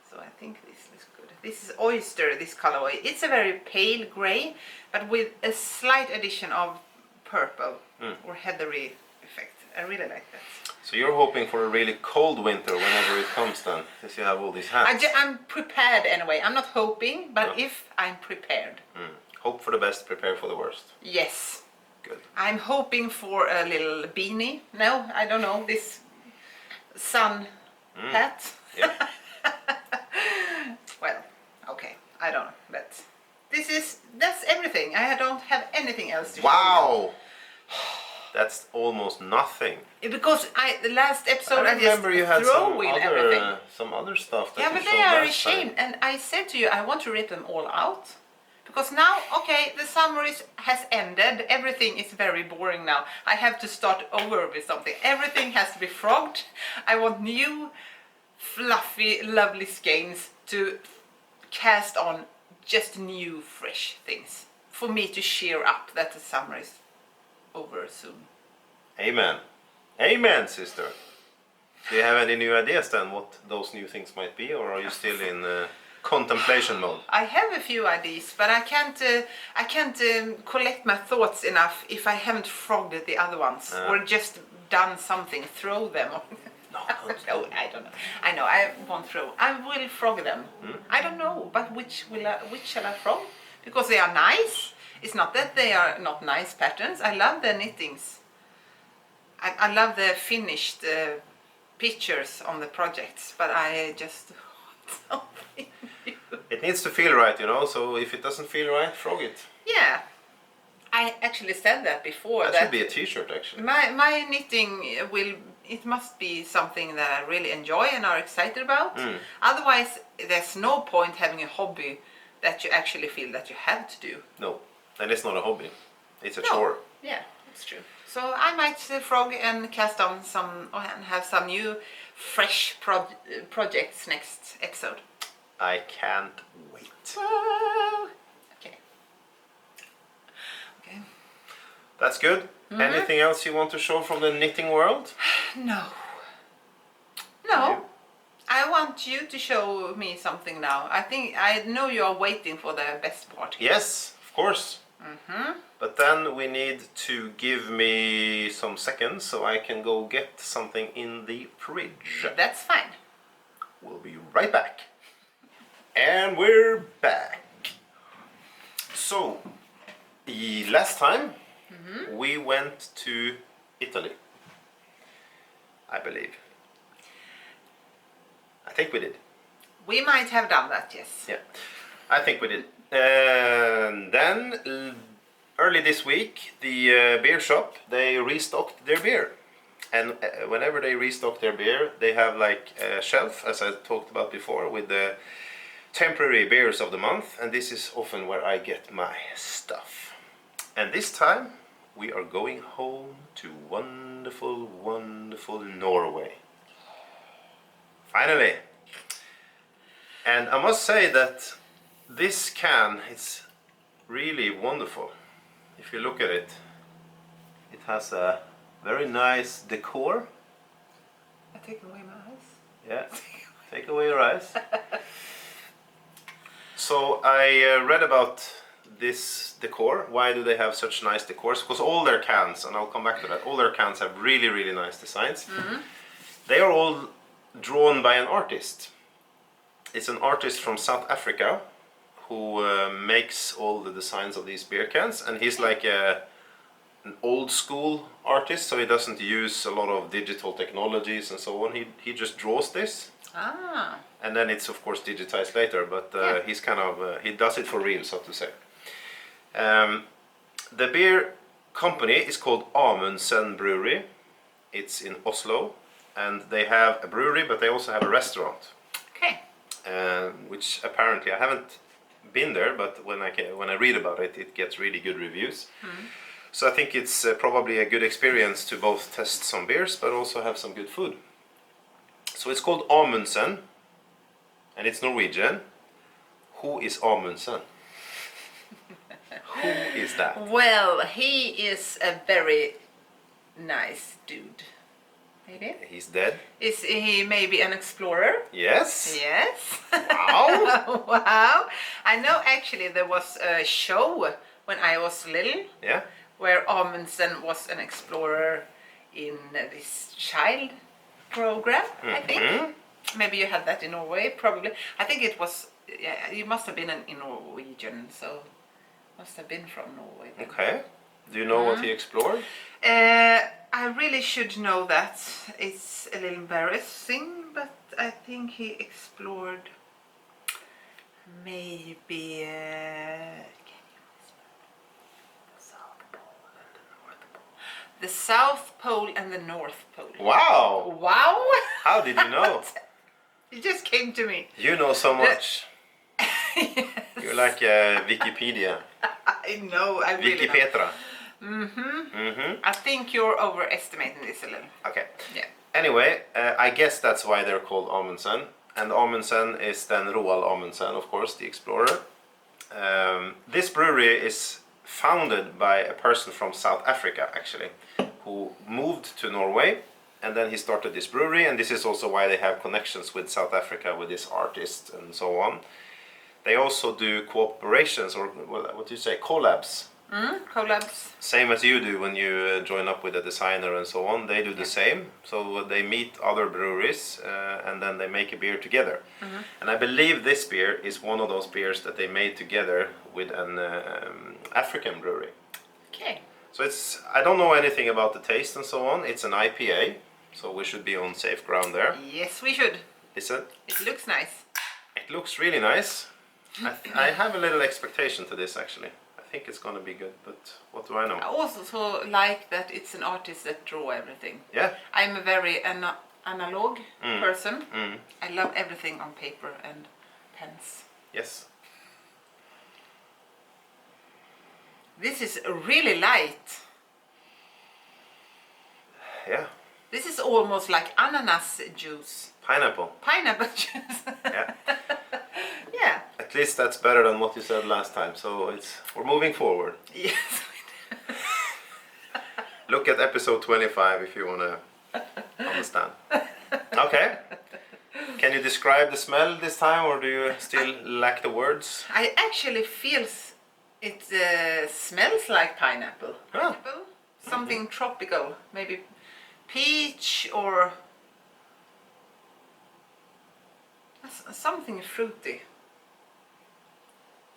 So I think this looks good. This is oyster, this colorway. It's a very pale grey, but with a slight addition of purple or heathery effect. I really like that. So you're hoping for a really cold winter whenever it comes then, since you have all these hats. I'm prepared anyway. I'm not hoping, but No. if I'm prepared. Hope for the best, prepare for the worst. Yes. Good. I'm hoping for a little beanie. No, I don't know. This sun hat. Yeah. Well, okay. I don't know. But that's everything. I don't have anything else to show Wow! That's almost nothing. you. Because the last episode I just remember you had throw in everything. some other stuff that Yeah, you but showed they are last ashamed. time. And I said to you, I want to rip them all out. Because now, okay, the summer has ended. Everything is very boring now. I have to start over with something. Everything has to be frogged. I want new, fluffy, lovely skeins to cast on just new, fresh things. For me to cheer up that the summer is over soon. Amen. Amen, sister. Do you have any new ideas then what those new things might be, or are you still in contemplation mode? I have a few ideas, but I can't collect my thoughts enough if I haven't frogged the other ones or just done something, throw them. No, No, I don't know. I know I won't throw. I will frog them. I don't know, but which shall I frog? Because they are nice. It's not that they are not nice patterns. I love the knittings. I love the finished pictures on the projects, but I just want something new. It needs to feel right, you know, so if it doesn't feel right, frog it. Yeah, I actually said that before. That should be a t-shirt, actually. My knitting it must be something that I really enjoy and are excited about. Otherwise, there's no point having a hobby that you actually feel that you have to do. No, and it's not a hobby. It's a chore. Yeah, that's true. So I might frog and cast on some and have some new, fresh projects next episode. I can't wait. Whoa. Okay. Okay. That's good. Anything else you want to show from the knitting world? No. No. I want you to show me something now. I know you are waiting for the best part. Yes, of course. But then we need to give me some seconds so I can go get something in the fridge. That's fine. We'll be right back. And we're back. So, last time we went to Italy, I believe. I think we did. We might have done that, yes. Yeah, I think we did. And then early this week, the beer shop, they restocked their beer. And whenever they restock their beer, they have like a shelf, as I talked about before, with the temporary beers of the month. And this is often where I get my stuff. And this time, we are going home to wonderful, wonderful Norway. Finally. And I must say that this can, it's really wonderful. If you look at it, it has a very nice decor. I take away my eyes. Yeah, take away your eyes. So I read about this decor. Why do they have such nice decors? Because all their cans, and I'll come back to that, all their cans have really, really nice designs. They are all drawn by an artist. It's an artist from South Africa who makes all the designs of these beer cans, and he's like an old school artist, so he doesn't use a lot of digital technologies and so on. He just draws this, and then it's of course digitized later, but he's kind of he does it for real, so to say. The beer company is called Amundsen Brewery. It's in Oslo, and they have a brewery, but they also have a restaurant. Okay. Which apparently I haven't been there, but when I read about it, it gets really good reviews. So I think it's probably a good experience to both test some beers, but also have some good food. So it's called Amundsen, and it's Norwegian. Who is Amundsen? Who is that? Well, he is a very nice dude. Maybe? He's dead. Is he maybe an explorer? Yes. Yes. Wow. Wow. I know actually there was a show when I was little Yeah. where Amundsen was an explorer in this child program, I think. Maybe you had that in Norway, probably. I think it was, yeah, you must have been in Norwegian, so must have been from Norway. Then. Okay. Do you know what he explored? I really should know that. It's a little embarrassing, but I think he explored maybe the South Pole and the North Pole. Wow. Wow! How did you know? It just came to me. You know so much. Yes. You're like Wikipedia. I know, I really know. Wikipetra. I think you're overestimating this a little. Okay. Yeah. Anyway, I guess that's why they're called Amundsen. And Amundsen is then Roald Amundsen, of course, the explorer. This brewery is founded by a person from South Africa, actually, who moved to Norway, and then he started this brewery, and this is also why they have connections with South Africa, with this artist and so on. They also do cooperations, or what do you say, collabs. Collabs. Same as you do when you join up with a designer and so on. They do the same. So they meet other breweries and then they make a beer together. And I believe this beer is one of those beers that they made together with an African brewery. Okay. So it's, I don't know anything about the taste and so on. It's an IPA, so we should be on safe ground there. Yes, we should. Is it? It looks nice. It looks really nice. I have a little expectation to this actually. I think it's gonna be good, but what do I know? I also like that it's an artist that draw everything. Yeah. I'm a very analog person. I love everything on paper and pens. Yes. This is really light. Yeah. This is almost like ananas juice. Pineapple. Pineapple juice. Yeah. Yeah. At least that's better than what you said last time. So we're moving forward. Yes. Look at episode 25 if you want to understand. Okay. Can you describe the smell this time, or do you still lack the words? I actually feel it smells like pineapple. Ah. Pineapple? Something tropical. Maybe peach or something fruity.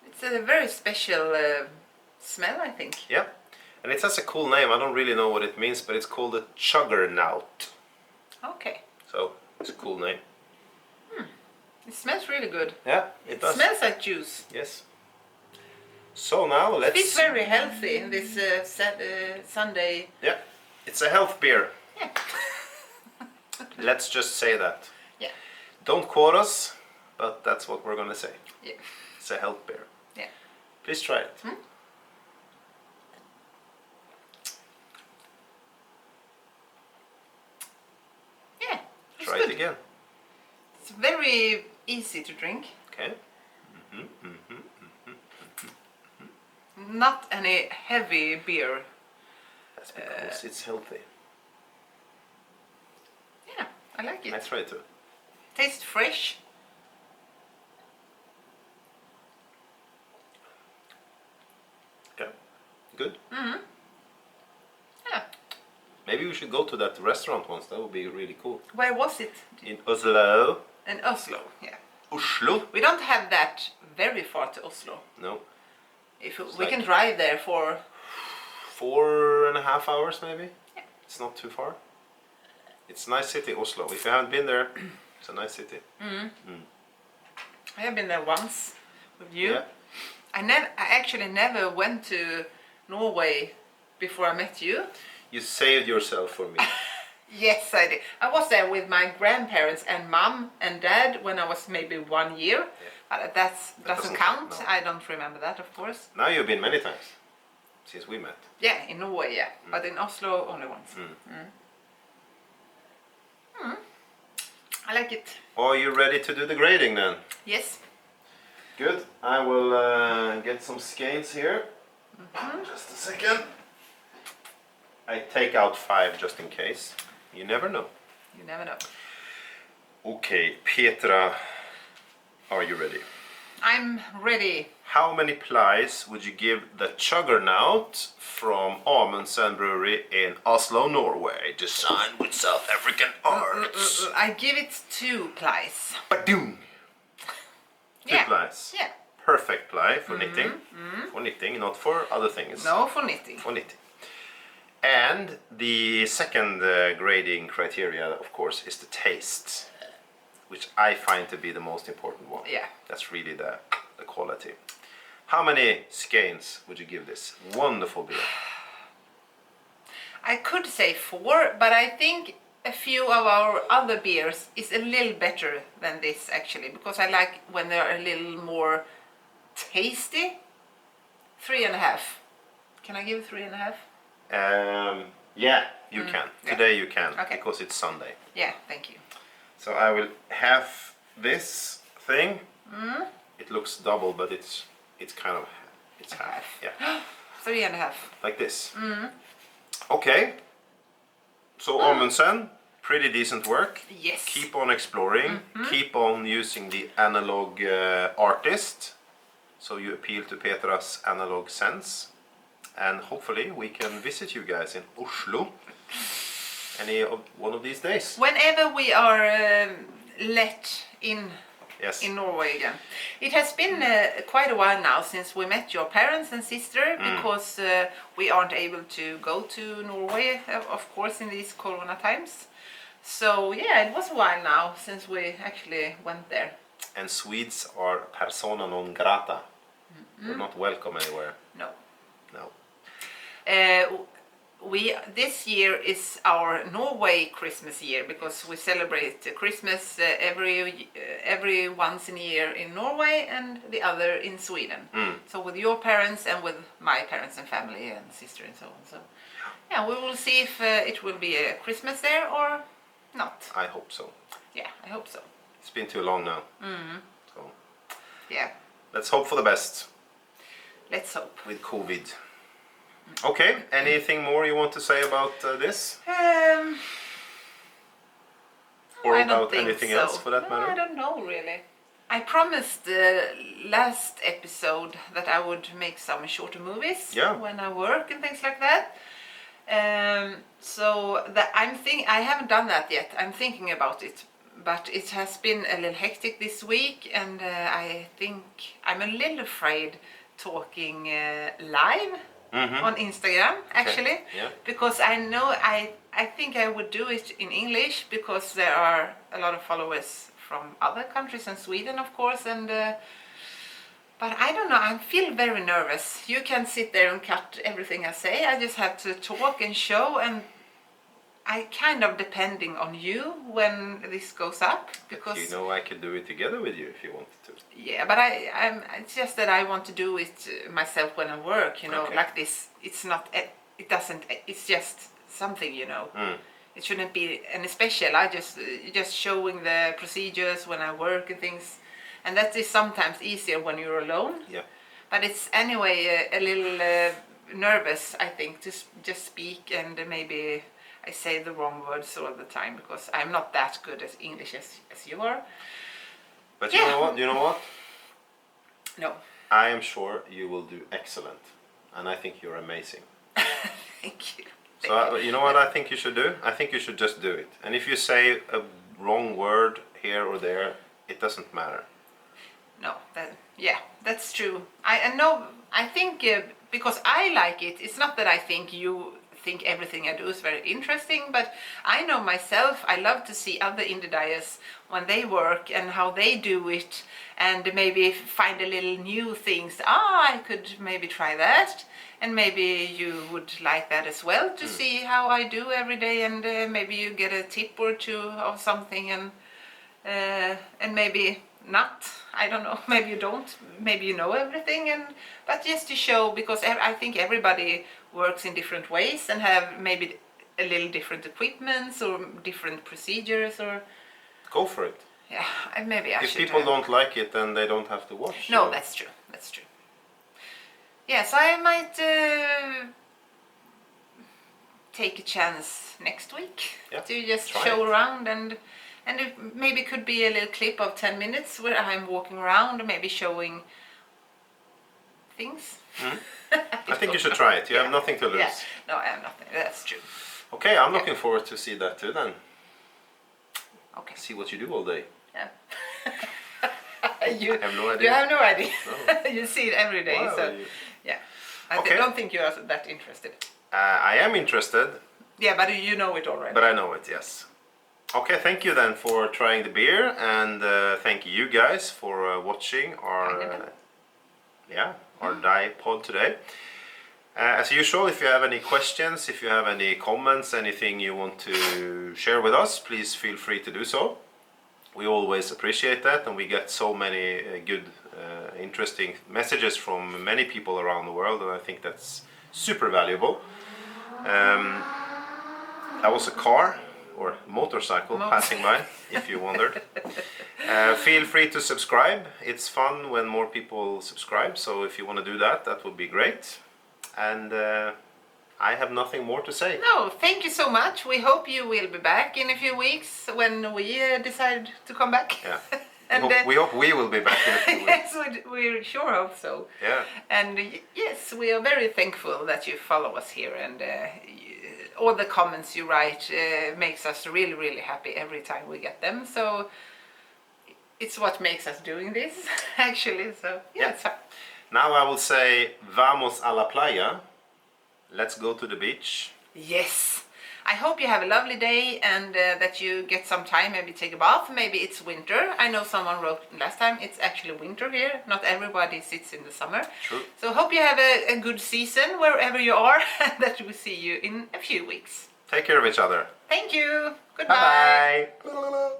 It's a very special smell, I think. Yeah. And it has a cool name. I don't really know what it means, but it's called a Juggernaut. Okay. So it's a cool name. It smells really good. Yeah, it does. Smells like juice. Yes. So now let's... It's very healthy in this Sunday. Yeah. It's a health beer. Yeah. Let's just say that. Yeah. Don't quote us, but that's what we're gonna say. Yeah. It's a health beer. Yeah. Please try it. Yeah. It's Try good. it again. It's very easy to drink. Okay. Not any heavy beer. That's because it's healthy. Yeah, I like it. I try it too. Tastes fresh. Okay. Good. Yeah. Maybe we should go to that restaurant once. That would be really cool. Where was it? In Oslo. In Oslo. Yeah. Oslo? We don't have that very far to Oslo. No. If It's we like- can drive there for 4.5 hours maybe. Yeah. It's not too far. It's a nice city, Oslo. If you haven't been there, it's a nice city. I have been there once with you. Yeah. I actually never went to Norway before I met you. You saved yourself for me. Yes, I did. I was there with my grandparents and mom and dad when I was maybe 1 year. That doesn't doesn't count. count, no. I don't remember that, of course. Now you've been many times since we met. Yeah, in Norway, yeah. But in Oslo, only once. I like it. Are you ready to do the grading then? Yes. Good. I will get some skeins here. Just a second. I take out 5 just in case. You never know. You never know. Okay, Petra, are you ready? I'm ready. How many plies would you give the Juggernaut from Amundsen Brewery in Oslo, Norway, designed with South African arts? I give it 2 plies. Badoom! 2 plies. Yeah. Perfect ply for knitting. For knitting, not for other things. No, for knitting. For knitting. And the second grading criteria, of course, is the taste, which I find to be the most important one. Yeah. That's really the quality. How many skeins would you give this wonderful beer? I could say 4, but I think a few of our other beers is a little better than this actually, because I like when they're a little more tasty. 3.5. Can I give 3.5? Yeah, you can. Yeah. Today you can, Okay. because it's Sunday. Yeah, thank you. So I will have this thing. It looks double, but it's kind of half. Yeah, 3.5. like this. Okay. So Amundsen, pretty decent work. Yes. Keep on exploring. Keep on using the analog artist. So you appeal to Petra's analog sense. And hopefully we can visit you guys in Oslo one of these days. Whenever we are let in Yes. in Norway again. It has been quite a while now since we met your parents and sister, because we aren't able to go to Norway, of course, in these corona times. So yeah, it was a while now since we actually went there. And Swedes are persona non grata. They're not welcome anywhere. No. No. This year is our Norway Christmas year, because we celebrate Christmas every once in a year in Norway and the other in Sweden. So with your parents and with my parents and family and sister and so on. So yeah, we will see if it will be a Christmas there or not. I hope so. Yeah, I hope so. It's been too long now. So Yeah, let's hope for the best let's hope. with COVID. Okay, anything more you want to say about this? Or I don't about think anything so. else for that No, matter? I don't know really. I promised last episode that I would make some shorter movies when I work and things like that. So that I haven't done that yet. I'm thinking about it, but it has been a little hectic this week, and I think I'm a little afraid talking live on Instagram actually, because I think I would do it in English, because there are a lot of followers from other countries and Sweden, of course, and but I don't know, I feel very nervous. You can sit there and cut everything I say. I just have to talk and show, and I kind of depending on you when this goes up, because You know I could do it together with you if you wanted to. yeah, but it's just that I want to do it myself when I work, you know, like this. It's not, it doesn't, it's just something, you know. It shouldn't be any special. I just showing the procedures when I work and things, and that is sometimes easier when you're alone. Yeah. But it's anyway a little nervous, I think, to just speak, and maybe I say the wrong words all the time, because I'm not that good at English as you are. But you know what? You know what? No. I am sure you will do excellent, and I think you're amazing. Thank you. So you know what I think you should do? I think you should just do it. And if you say a wrong word here or there, it doesn't matter. No, that's true. I think because I like it. It's not that I think you think everything I do is very interesting, but I know myself, I love to see other indie dyers when they work and how they do it, and maybe find a little new things. I could maybe try that, and maybe you would like that as well, to see how I do every day, and maybe you get a tip or two of something, and maybe not. I don't know. Maybe you don't. Maybe you know everything, but just to show, because I think everybody works in different ways and have maybe a little different equipments or different procedures or. Go for it. Yeah, maybe I If should. people don't like it, then they don't have to watch. No, that's true. That's true. Yes, I might take a chance next week to just show around, and it maybe could be a little clip of 10 minutes where I'm walking around, maybe showing things. I think you should try it. You have nothing to lose. Yeah. No, I have nothing. That's true. Okay, I'm looking forward to see that too then. Okay. See what you do all day. Yeah. You have no idea. You have no idea. No. You see it every day. Wow, So yeah. I don't think you are that interested. I am interested. Yeah, but you know it already. But I know it, yes. Okay, thank you then for trying the beer, and thank you guys for watching our Dyepod today. As usual, if you have any questions, if you have any comments, anything you want to share with us, please feel free to do so. We always appreciate that, and we get so many good, interesting messages from many people around the world, and I think that's super valuable. That was a car or motorcycle passing by, if you wondered. Feel free to subscribe. It's fun when more people subscribe, so if you want to do that, that would be great. And I have nothing more to say. No, thank you so much. We hope you will be back in a few weeks when we decide to come back. Yeah. And we hope we will be back in a few weeks. Yes, we sure hope so. Yeah. And yes, we are very thankful that you follow us here, and all the comments you write makes us really, really happy every time we get them. So it's what makes us doing this, actually. So yeah. It's fun. Now I will say, vamos a la playa. Let's go to the beach. Yes. I hope you have a lovely day, and that you get some time, maybe take a bath. Maybe it's winter. I know someone wrote last time it's actually winter here. Not everybody sits in the summer. True. So hope you have a good season wherever you are, and that we'll see you in a few weeks. Take care of each other. Thank you. Goodbye. Bye-bye.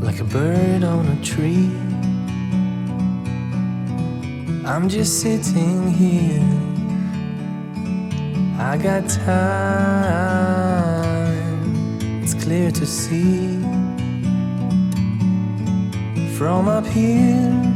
Like a bird on a tree, I'm just sitting here. I got time, it's clear to see. From up here